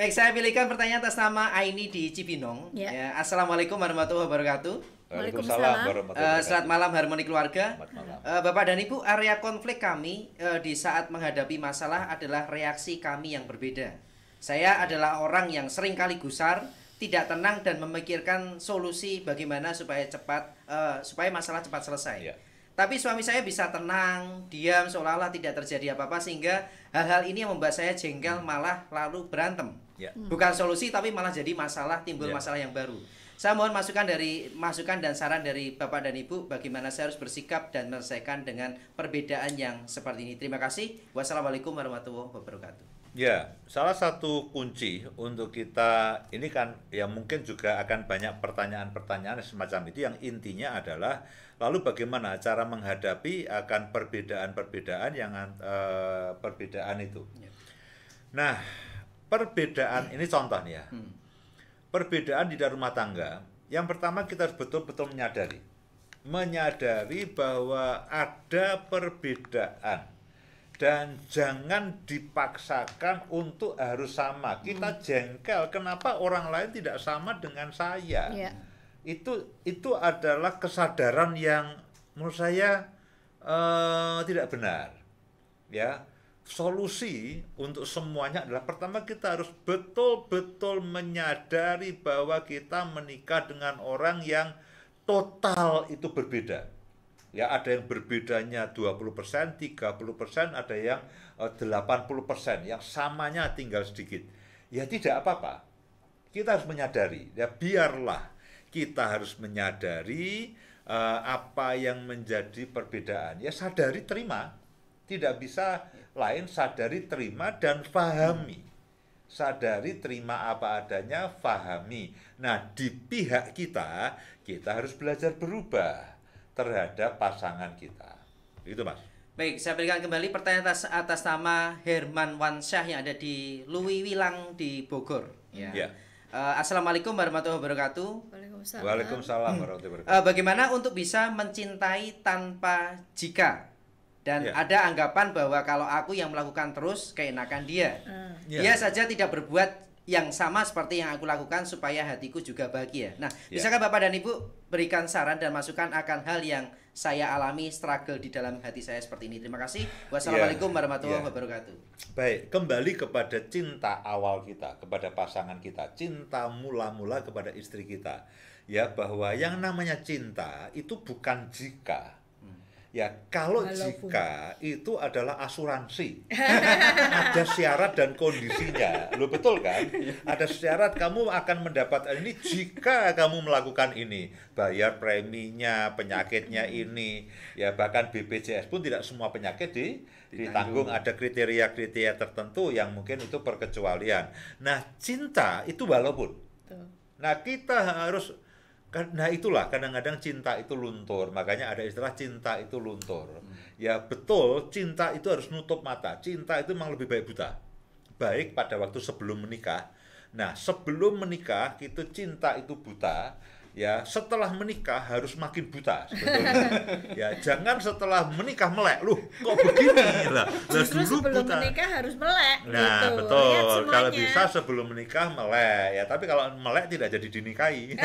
Baik, saya pilihkan pertanyaan atas nama Aini di Cibinong. Ya. Ya, Assalamualaikum warahmatullahi wabarakatuh. Waalaikumsalam warahmatullahi Selamat malam harmoni keluarga. Selamat malam. Bapak dan Ibu, area konflik kami di saat menghadapi masalah adalah reaksi kami yang berbeda. Saya adalah orang yang sering kali gusar, tidak tenang dan memikirkan solusi bagaimana supaya masalah cepat selesai. Ya. Tapi suami saya bisa tenang, diam, seolah-olah tidak terjadi apa-apa, sehingga hal-hal ini yang membuat saya jengkel, malah lalu berantem. Ya. Bukan solusi, tapi malah jadi masalah, timbul Ya. masalah yang baru. Saya mohon masukan dan saran dari Bapak dan Ibu bagaimana saya harus bersikap dan menyelesaikan dengan perbedaan yang seperti ini. Terima kasih. Wassalamualaikum warahmatullahi wabarakatuh. Ya, salah satu kunci untuk kita ini kan ya mungkin juga akan banyak pertanyaan-pertanyaan semacam itu yang intinya adalah lalu bagaimana cara menghadapi akan perbedaan-perbedaan yang perbedaan itu. Ya. Nah, perbedaan ini contoh nih ya. Perbedaan di dalam rumah tangga. Yang pertama kita harus betul-betul menyadari bahwa ada perbedaan. Dan jangan dipaksakan untuk harus sama. Kita jengkel, kenapa orang lain tidak sama dengan saya? Ya. Itu adalah kesadaran yang menurut saya tidak benar. Ya, solusi untuk semuanya adalah pertama kita harus betul-betul menyadari bahwa kita menikah dengan orang yang total itu berbeda. Ya, ada yang berbedanya 20%, 30%, ada yang 80%, yang samanya tinggal sedikit. Ya tidak apa-apa. Kita harus menyadari, ya biarlah kita harus menyadari apa yang menjadi perbedaan. Ya sadari, terima. Tidak bisa lain, sadari, terima, dan fahami. Sadari, terima apa adanya, fahami. Nah, di pihak kita harus belajar berubah terhadap pasangan kita. Itu Mas. Baik, saya berikan kembali pertanyaan atas nama Herman Wansyah yang ada di Lui Wilang di Bogor. Ya. Ya. Assalamualaikum warahmatullahi wabarakatuh. Waalaikumsalam. Waalaikumsalam warahmatullahi wabarakatuh. Bagaimana untuk bisa mencintai tanpa jika? Dan Ya. ada anggapan bahwa kalau aku yang melakukan terus keenakan dia. Ya. Dia saja tidak berbuat yang sama seperti yang aku lakukan supaya hatiku juga bahagia. Nah, Ya. bisakah Bapak dan Ibu berikan saran dan masukan akan hal yang saya alami, struggle di dalam hati saya seperti ini? Terima kasih. Wassalamualaikum warahmatullahi Ya. wabarakatuh. Baik, kembali kepada cinta awal kita, kepada pasangan kita, cinta mula-mula kepada istri kita. Ya, bahwa yang namanya cinta itu bukan jika. Ya, kalau Walaupun. jika itu adalah asuransi. Ada syarat dan kondisinya. Loh, betul kan? Ada syarat kamu akan mendapatkan ini jika kamu melakukan ini. Bayar preminya, penyakitnya ini. Ya, bahkan BPJS pun tidak semua penyakit ditanggung. Ada kriteria-kriteria tertentu yang mungkin itu perkecualian. Nah, cinta itu walaupun. Tuh. Nah, kita harus. Nah itulah kadang-kadang cinta itu luntur. Makanya ada istilah cinta itu luntur. Ya betul, cinta itu harus nutup mata. Cinta itu memang lebih baik buta. Baik pada waktu sebelum menikah. Nah sebelum menikah itu cinta itu buta. Ya setelah menikah harus makin buta sebetulnya. Ya jangan setelah menikah melek. Loh kok begini lah. Justru Dulu sebelum buta. menikah harus melek. Nah gitu. Lihat betul, semuanya. kalau bisa sebelum menikah melek ya, tapi kalau melek tidak jadi dinikahi.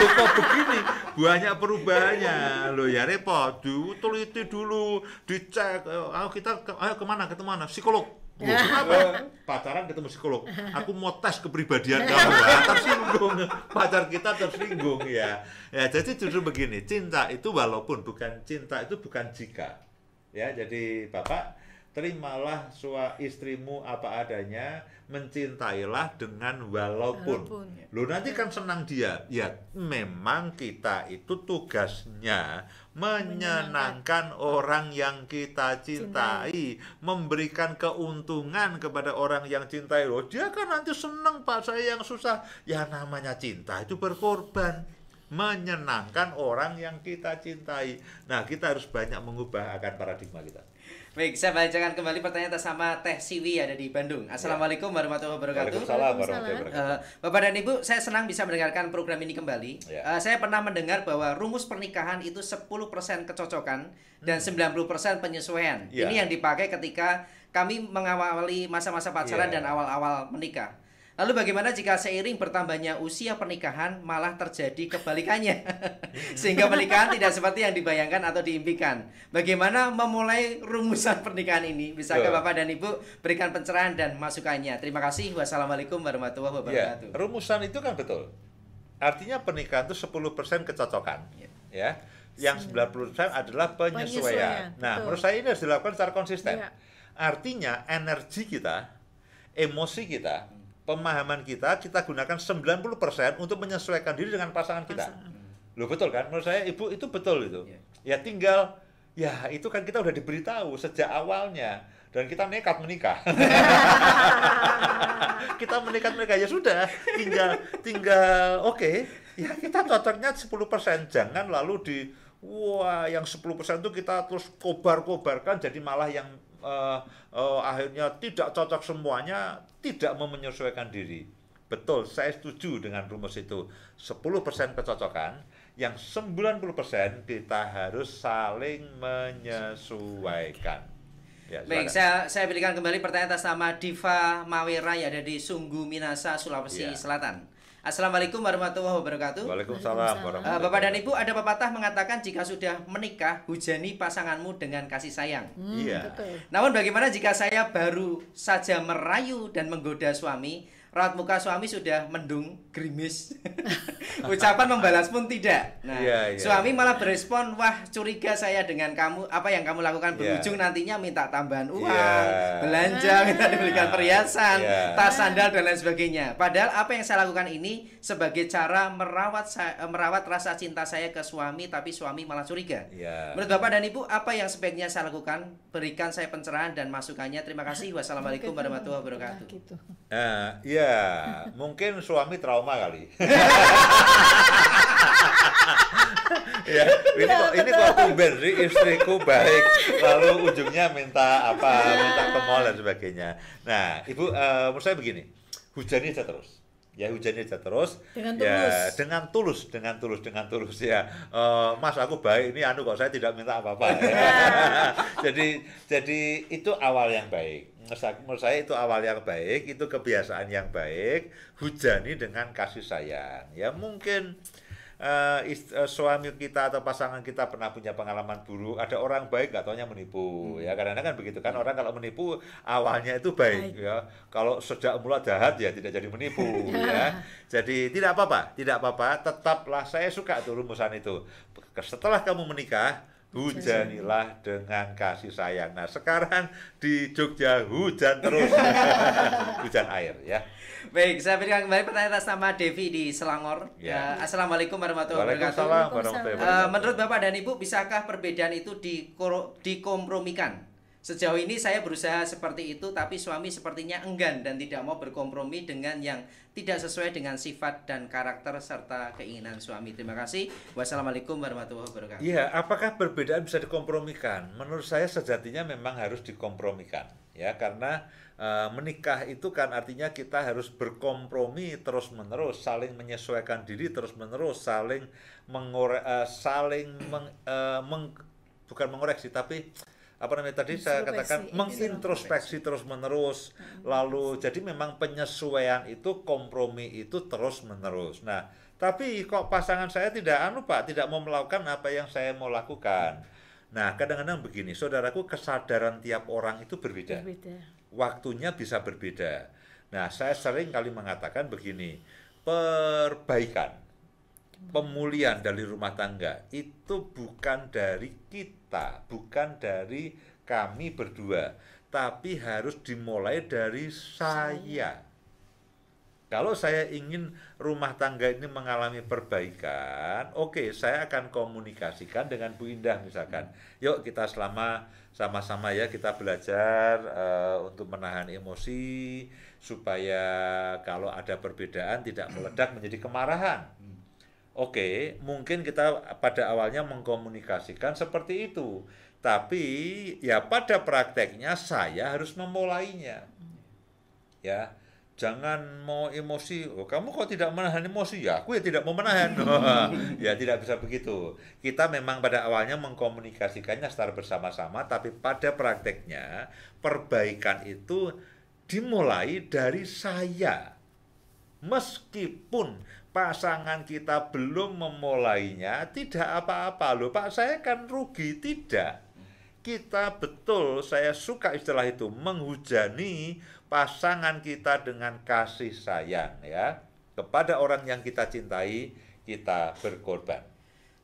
Kok begini, banyak perubahannya loh ya, repot. Teliti dulu, dicek. Ayo kemana? Ketemu mana? Psikolog. Loh, kenapa? Pacaran ketemu psikolog. Aku mau tes kepribadian kamu. Tersinggung. Pacar kita tersinggung ya. Ya jadi justru begini, cinta itu walaupun bukan cinta itu bukan jika. Ya jadi Bapak terimalah istrimu apa adanya, mencintailah dengan walaupun. Loh nanti kan senang dia. Ya memang kita itu tugasnya menyenangkan orang yang kita cintai, memberikan keuntungan kepada orang yang cintai. Loh dia kan nanti senang Pak, saya yang susah. Ya namanya cinta itu berkorban. Menyenangkan orang yang kita cintai. Nah kita harus banyak mengubah akan paradigma kita. Baik, saya bacakan kembali pertanyaan atas sama Teh Siwi ada di Bandung. Assalamualaikum warahmatullahi wabarakatuh. Waalaikumsalam warahmatullahi wabarakatuh. Bapak dan Ibu, saya senang bisa mendengarkan program ini kembali. Ya. Saya pernah mendengar bahwa rumus pernikahan itu 10% kecocokan dan 90% penyesuaian. Ya. Ini yang dipakai ketika kami mengawali masa-masa pacaran Ya. dan awal-awal menikah. Lalu bagaimana jika seiring bertambahnya usia pernikahan malah terjadi kebalikannya? Sehingga pernikahan tidak seperti yang dibayangkan atau diimpikan. Bagaimana memulai rumusan pernikahan ini? Bisakah Bapak dan Ibu berikan pencerahan dan masukannya? Terima kasih. Wassalamualaikum warahmatullahi wabarakatuh. Ya, rumusan itu kan betul. Artinya pernikahan itu 10% kecocokan. Ya. Yang 90% adalah penyesuaian. Nah, menurut saya ini harus dilakukan secara konsisten. Artinya energi kita, emosi kita, pemahaman kita gunakan 90% untuk menyesuaikan diri dengan pasangan kita. Loh betul kan? Menurut saya Ibu itu betul itu. Ya tinggal, ya itu kan kita udah diberitahu sejak awalnya. Dan kita nekat menikah. Kita menikah ya sudah, tinggal oke. Ya kita cocoknya 10%. Jangan lalu wah yang 10% itu kita terus kobar-kobarkan jadi malah yang akhirnya tidak cocok semuanya, tidak mau menyesuaikan diri. Betul, saya setuju dengan rumus itu. 10% kecocokan, yang 90% kita harus saling menyesuaikan. Ya, baik, saya berikan kembali pertanyaan atas nama Diva Mawera yang ada di Sungguh Minasa, Sulawesi Selatan. Assalamualaikum warahmatullahi wabarakatuh. Waalaikumsalam warahmatullahi wabarakatuh. Bapak dan Ibu, ada pepatah mengatakan jika sudah menikah, hujani pasanganmu dengan kasih sayang. Iya. Namun bagaimana jika saya baru saja merayu dan menggoda suami, raut muka suami sudah mendung, gerimis. Ucapan membalas pun tidak. Nah, suami malah berespon, wah curiga saya dengan kamu, apa yang kamu lakukan berujung nantinya minta tambahan uang, belanja, minta dibelikan perhiasan, tas sandal dan lain sebagainya. Padahal apa yang saya lakukan ini sebagai cara merawat rasa cinta saya ke suami, tapi suami malah curiga. Menurut Bapak dan Ibu, apa yang sebaiknya saya lakukan? Berikan saya pencerahan dan masukannya. Terima kasih. Wassalamualaikum warahmatullahi wabarakatuh. Mungkin suami trauma kali. Ya, ini kok tumben sih istriku baik, lalu ujungnya minta ke mall dan sebagainya. Nah, Ibu, menurut saya begini, hujani aja terus. Ya hujani aja terus. Dengan tulus ya. Mas aku baik, ini kok saya tidak minta apa-apa. Jadi itu awal yang baik. Menurut saya itu awal yang baik, itu kebiasaan yang baik, hujani dengan kasih sayang. Ya mungkin suami kita atau pasangan kita pernah punya pengalaman buruk, ada orang baik nggak taunya menipu. Ya kadang-kadang kan begitu kan, orang kalau menipu awalnya itu baik. Ya kalau sejak mula jahat ya tidak jadi menipu. Ya jadi tidak apa-apa, tetaplah, saya suka tuh rumusan itu. Setelah kamu menikah, hujanilah dengan kasih sayang. Nah sekarang di Jogja hujan terus. Hujan air ya. Baik, saya berikan kembali pertanyaan atas nama Devi di Selangor. Assalamualaikum warahmatullahi wabarakatuh. Menurut Bapak dan Ibu, bisakah perbedaan itu dikompromikan? Sejauh ini saya berusaha seperti itu, tapi suami sepertinya enggan dan tidak mau berkompromi dengan yang tidak sesuai dengan sifat dan karakter serta keinginan suami. Terima kasih. Wassalamualaikum warahmatullahi wabarakatuh. Iya, apakah perbedaan bisa dikompromikan? Menurut saya sejatinya memang harus dikompromikan. Ya, karena menikah itu kan artinya kita harus berkompromi terus-menerus, saling menyesuaikan diri terus-menerus, bukan mengoreksi, tapi apa namanya tadi saya katakan mengintrospeksi terus-menerus. Lalu jadi memang penyesuaian itu, kompromi itu terus-menerus. Nah, tapi kok pasangan saya tidak tidak mau melakukan apa yang saya mau lakukan. Nah, kadang-kadang begini, saudaraku, kesadaran tiap orang itu berbeda. Waktunya bisa berbeda. Nah, saya sering kali mengatakan begini, perbaikan, pemulihan dari rumah tangga itu bukan dari kita, bukan dari kami berdua, tapi harus dimulai dari saya. Kalau saya ingin rumah tangga ini mengalami perbaikan, oke, saya akan komunikasikan dengan Bu Indah misalkan. Yuk kita sama-sama ya kita belajar untuk menahan emosi supaya kalau ada perbedaan tidak meledak menjadi kemarahan. Oke, mungkin kita pada awalnya mengkomunikasikan seperti itu. Tapi ya pada prakteknya saya harus memulainya. Ya. Jangan mau emosi, kamu kok tidak menahan emosi? Ya, aku ya tidak mau menahan. Ya, tidak bisa begitu. Kita memang pada awalnya mengkomunikasikannya secara bersama-sama, tapi pada prakteknya perbaikan itu dimulai dari saya. Meskipun pasangan kita belum memulainya, tidak apa-apa loh Pak, saya kan rugi, tidak. Kita betul, saya suka istilah itu, menghujani pasangan kita dengan kasih sayang ya. Kepada orang yang kita cintai, kita berkorban.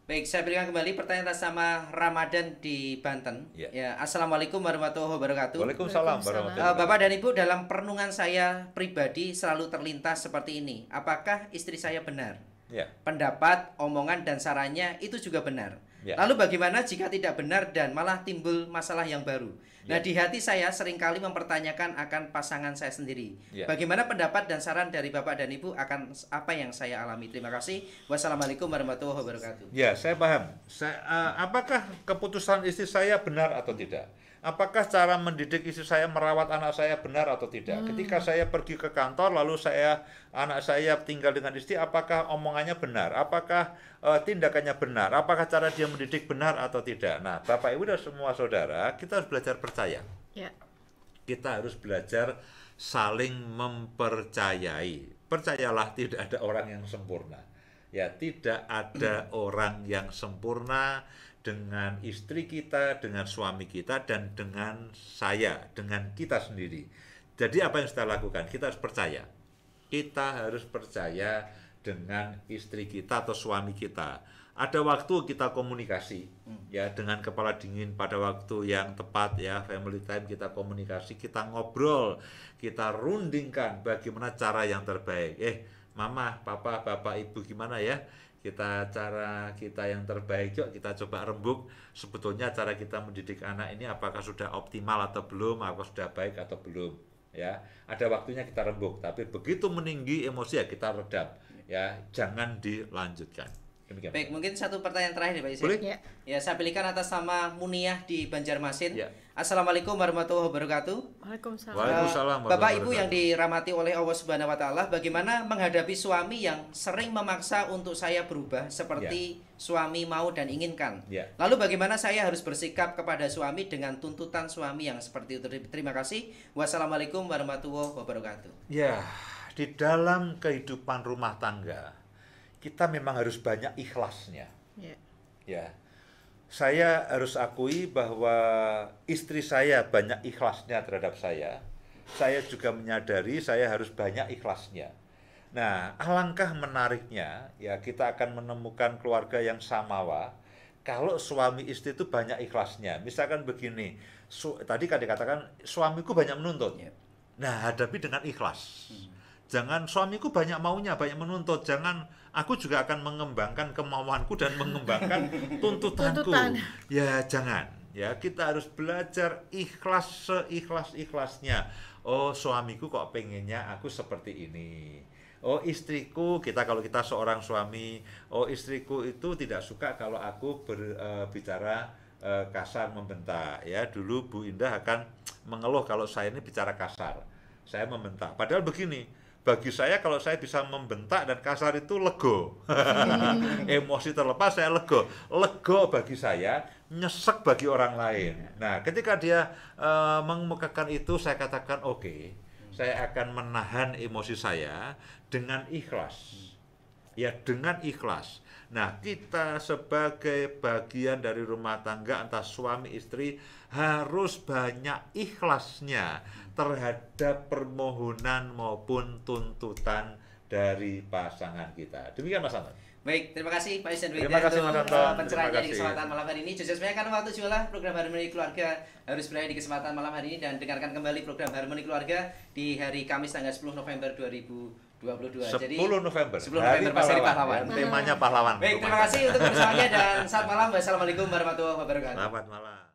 Baik, saya berikan kembali pertanyaan atas nama Ramadan di Banten. Ya, Assalamualaikum warahmatullahi wabarakatuh. Waalaikumsalam warahmatullahi wabarakatuh. Bapak dan Ibu, dalam perenungan saya pribadi selalu terlintas seperti ini. Apakah istri saya benar? Ya. Pendapat, omongan, dan sarannya itu juga benar. Ya. Lalu bagaimana jika tidak benar dan malah timbul masalah yang baru? Nah, di hati saya seringkali mempertanyakan akan pasangan saya sendiri. Bagaimana pendapat dan saran dari Bapak dan Ibu akan apa yang saya alami? Terima kasih. Wassalamualaikum warahmatullahi wabarakatuh. Ya, saya paham. Apakah keputusan istri saya benar atau tidak? Apakah cara mendidik istri saya, merawat anak saya benar atau tidak? Ketika saya pergi ke kantor, lalu anak saya tinggal dengan istri, apakah omongannya benar? Apakah tindakannya benar? Apakah cara dia mendidik benar atau tidak? Nah, Bapak Ibu dan semua saudara, kita harus belajar percaya. Ya. Kita harus belajar saling mempercayai. Percayalah, tidak ada orang yang sempurna. Ya, tidak ada orang yang sempurna dengan istri kita, dengan suami kita, dan dengan saya, dengan kita sendiri. Jadi apa yang kita lakukan? Kita harus percaya. Kita harus percaya dengan istri kita atau suami kita. Ada waktu kita komunikasi, ya, dengan kepala dingin pada waktu yang tepat, ya, family time kita komunikasi, kita ngobrol, kita rundingkan bagaimana cara yang terbaik. Mama, papa, bapak, ibu, gimana ya? Cara kita yang terbaik, yuk kita coba rembuk sebetulnya cara kita mendidik anak ini apakah sudah optimal atau belum, apakah sudah baik atau belum, ya. Ada waktunya kita rembuk, tapi begitu meninggi emosi ya kita redam, ya, jangan dilanjutkan. Demikian. Baik, mungkin satu pertanyaan terakhir Pak Isi. Ya. Ya, saya pilihkan atas nama Muniah di Banjarmasin. Ya. Assalamualaikum warahmatullahi wabarakatuh. Waalaikumsalam. Waalaikumsalam. Bapak Ibu yang dirahmati oleh Allah Subhanahu wa taala, bagaimana menghadapi suami yang sering memaksa untuk saya berubah seperti suami mau dan inginkan? Lalu bagaimana saya harus bersikap kepada suami dengan tuntutan suami yang seperti itu? Terima kasih. Wassalamualaikum warahmatullahi wabarakatuh. Ya, di dalam kehidupan rumah tangga kita memang harus banyak ikhlasnya. Ya. Saya harus akui bahwa istri saya banyak ikhlasnya terhadap saya. Saya juga menyadari saya harus banyak ikhlasnya. Nah, alangkah menariknya, ya, kita akan menemukan keluarga yang samawa kalau suami istri itu banyak ikhlasnya. Misalkan begini, tadi kan dikatakan suamiku banyak menuntut. Nah, hadapi dengan ikhlas. Jangan suamiku banyak maunya, banyak menuntut. Jangan aku juga akan mengembangkan kemauanku dan mengembangkan tuntutanku. Ya, jangan. Ya, kita harus belajar ikhlas seikhlas-ikhlasnya. Oh, suamiku kok pengennya aku seperti ini. Oh, istriku, kalau kita seorang suami, oh, istriku itu tidak suka kalau aku berbicara kasar, membentak. Ya, dulu Bu Indah akan mengeluh kalau saya ini bicara kasar. Saya membentak. Padahal begini, bagi saya kalau saya bisa membentak dan kasar itu lego. Emosi terlepas saya lego. Lego bagi saya, nyesek bagi orang lain. Nah, ketika dia mengemukakan itu, saya katakan oke, saya akan menahan emosi saya dengan ikhlas. Ya, dengan ikhlas. Nah, kita sebagai bagian dari rumah tangga antara suami istri harus banyak ikhlasnya terhadap permohonan maupun tuntutan dari pasangan kita. Demikian Mas Anton. Baik, terima kasih Pak Isen Terima kasih Mas Anton. pencerahannya di kesempatan malam hari ini. Jujur sebenarnya kan waktu jualah program Harmoni Keluarga harus berakhir di kesempatan malam hari ini, dan dengarkan kembali program Harmoni Keluarga di hari Kamis tanggal 10 November 2022. 10 November. 10 November pas hari pahlawan. Temanya pahlawan. Baik, terima kasih untuk kebersamaannya dan selamat malam. Wassalamualaikum warahmatullahi wabarakatuh. Selamat malam.